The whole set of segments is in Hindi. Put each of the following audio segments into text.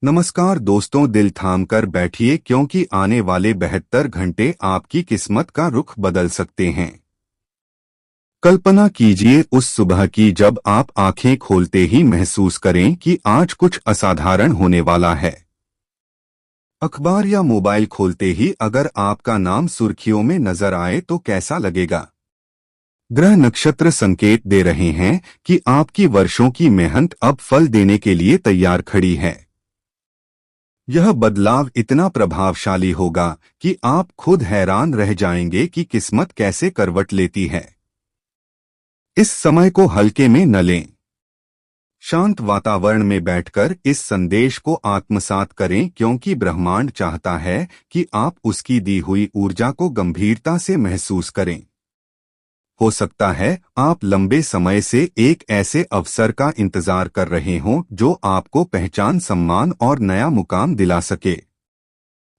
नमस्कार दोस्तों, दिल थाम कर बैठिए क्योंकि आने वाले 72 घंटे आपकी किस्मत का रुख बदल सकते हैं। कल्पना कीजिए उस सुबह की जब आप आंखें खोलते ही महसूस करें कि आज कुछ असाधारण होने वाला है। अखबार या मोबाइल खोलते ही अगर आपका नाम सुर्खियों में नजर आए तो कैसा लगेगा? ग्रह नक्षत्र संकेत दे रहे हैं कि आपकी वर्षों की मेहनत अब फल देने के लिए तैयार खड़ी है। यह बदलाव इतना प्रभावशाली होगा कि आप खुद हैरान रह जाएंगे कि किस्मत कैसे करवट लेती है। इस समय को हल्के में न लें। शांत वातावरण में बैठकर इस संदेश को आत्मसात करें क्योंकि ब्रह्मांड चाहता है कि आप उसकी दी हुई ऊर्जा को गंभीरता से महसूस करें। हो सकता है आप लंबे समय से एक ऐसे अवसर का इंतजार कर रहे हों जो आपको पहचान, सम्मान और नया मुकाम दिला सके।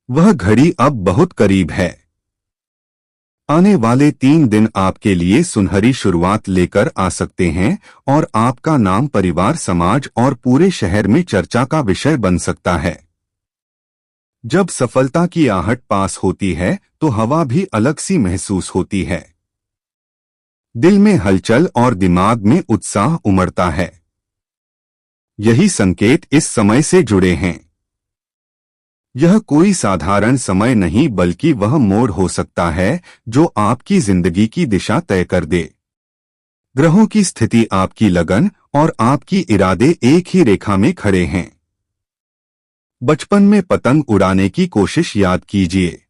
वह घड़ी अब बहुत करीब है। आने वाले 3 दिन आपके लिए सुनहरी शुरुआत लेकर आ सकते हैं और आपका नाम परिवार, समाज और पूरे शहर में चर्चा का विषय बन सकता है। जब सफलता की आहट पास होती है तो हवा भी अलग सी महसूस होती है। दिल में हलचल और दिमाग में उत्साह उमड़ता है। यही संकेत इस समय से जुड़े हैं। यह कोई साधारण समय नहीं बल्कि वह मोड़ हो सकता है जो आपकी जिंदगी की दिशा तय कर दे। ग्रहों की स्थिति, आपकी लगन और आपकी इरादे एक ही रेखा में खड़े हैं। बचपन में पतंग उड़ाने की कोशिश याद कीजिए।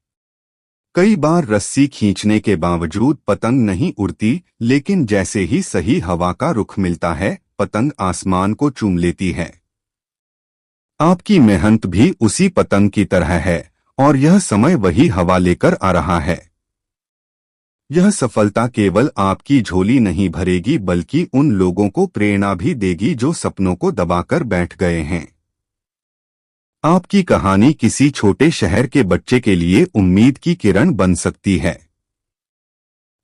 कई बार रस्सी खींचने के बावजूद पतंग नहीं उड़ती, लेकिन जैसे ही सही हवा का रुख मिलता है, पतंग आसमान को चूम लेती है। आपकी मेहनत भी उसी पतंग की तरह है और यह समय वही हवा लेकर आ रहा है। यह सफलता केवल आपकी झोली नहीं भरेगी बल्कि उन लोगों को प्रेरणा भी देगी जो सपनों को दबाकर बैठ गए हैं। आपकी कहानी किसी छोटे शहर के बच्चे के लिए उम्मीद की किरण बन सकती है।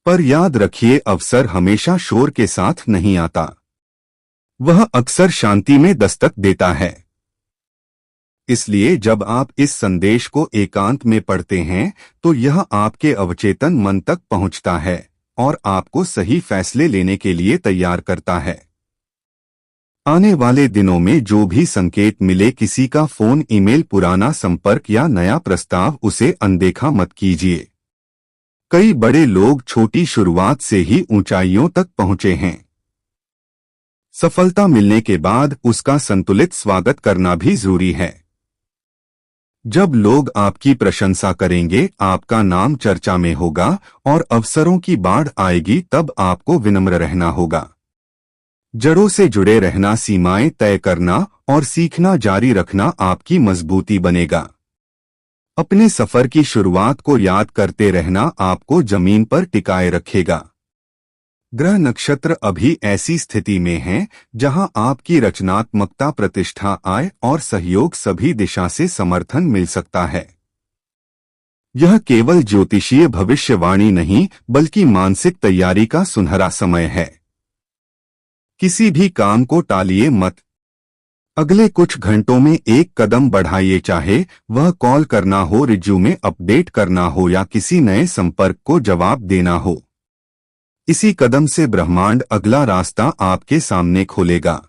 पर याद रखिए, अवसर हमेशा शोर के साथ नहीं आता। वह अक्सर शांति में दस्तक देता है। इसलिए जब आप इस संदेश को एकांत में पढ़ते हैं तो यह आपके अवचेतन मन तक पहुंचता है और आपको सही फैसले लेने के लिए तैयार करता है। आने वाले दिनों में जो भी संकेत मिले, किसी का फोन, ईमेल, पुराना संपर्क या नया प्रस्ताव, उसे अनदेखा मत कीजिए। कई बड़े लोग छोटी शुरुआत से ही ऊंचाइयों तक पहुंचे हैं। सफलता मिलने के बाद उसका संतुलित स्वागत करना भी जरूरी है। जब लोग आपकी प्रशंसा करेंगे, आपका नाम चर्चा में होगा और अवसरों की बाढ़ आएगी, तब आपको विनम्र रहना होगा। जड़ों से जुड़े रहना, सीमाएं तय करना और सीखना जारी रखना आपकी मजबूती बनेगा। अपने सफर की शुरुआत को याद करते रहना आपको जमीन पर टिकाए रखेगा। ग्रह नक्षत्र अभी ऐसी स्थिति में हैं जहां आपकी रचनात्मकता, प्रतिष्ठा, आय और सहयोग सभी दिशा से समर्थन मिल सकता है। यह केवल ज्योतिषीय भविष्यवाणी नहीं बल्कि मानसिक तैयारी का सुनहरा समय है। किसी भी काम को टालिए मत। अगले कुछ घंटों में एक कदम बढ़ाइए, चाहे वह कॉल करना हो, रिज्यूमे अपडेट करना हो या किसी नए संपर्क को जवाब देना हो। इसी कदम से ब्रह्मांड अगला रास्ता आपके सामने खोलेगा।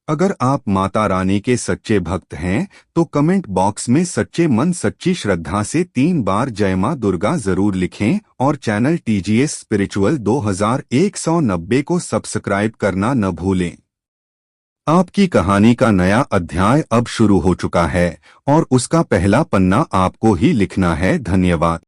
अगर आप माता रानी के सच्चे भक्त हैं तो कमेंट बॉक्स में सच्चे मन, सच्ची श्रद्धा से 3 बार जय मां दुर्गा जरूर लिखें और चैनल TGS स्पिरिचुअल 2190 को सब्सक्राइब करना न भूलें। आपकी कहानी का नया अध्याय अब शुरू हो चुका है और उसका पहला पन्ना आपको ही लिखना है। धन्यवाद।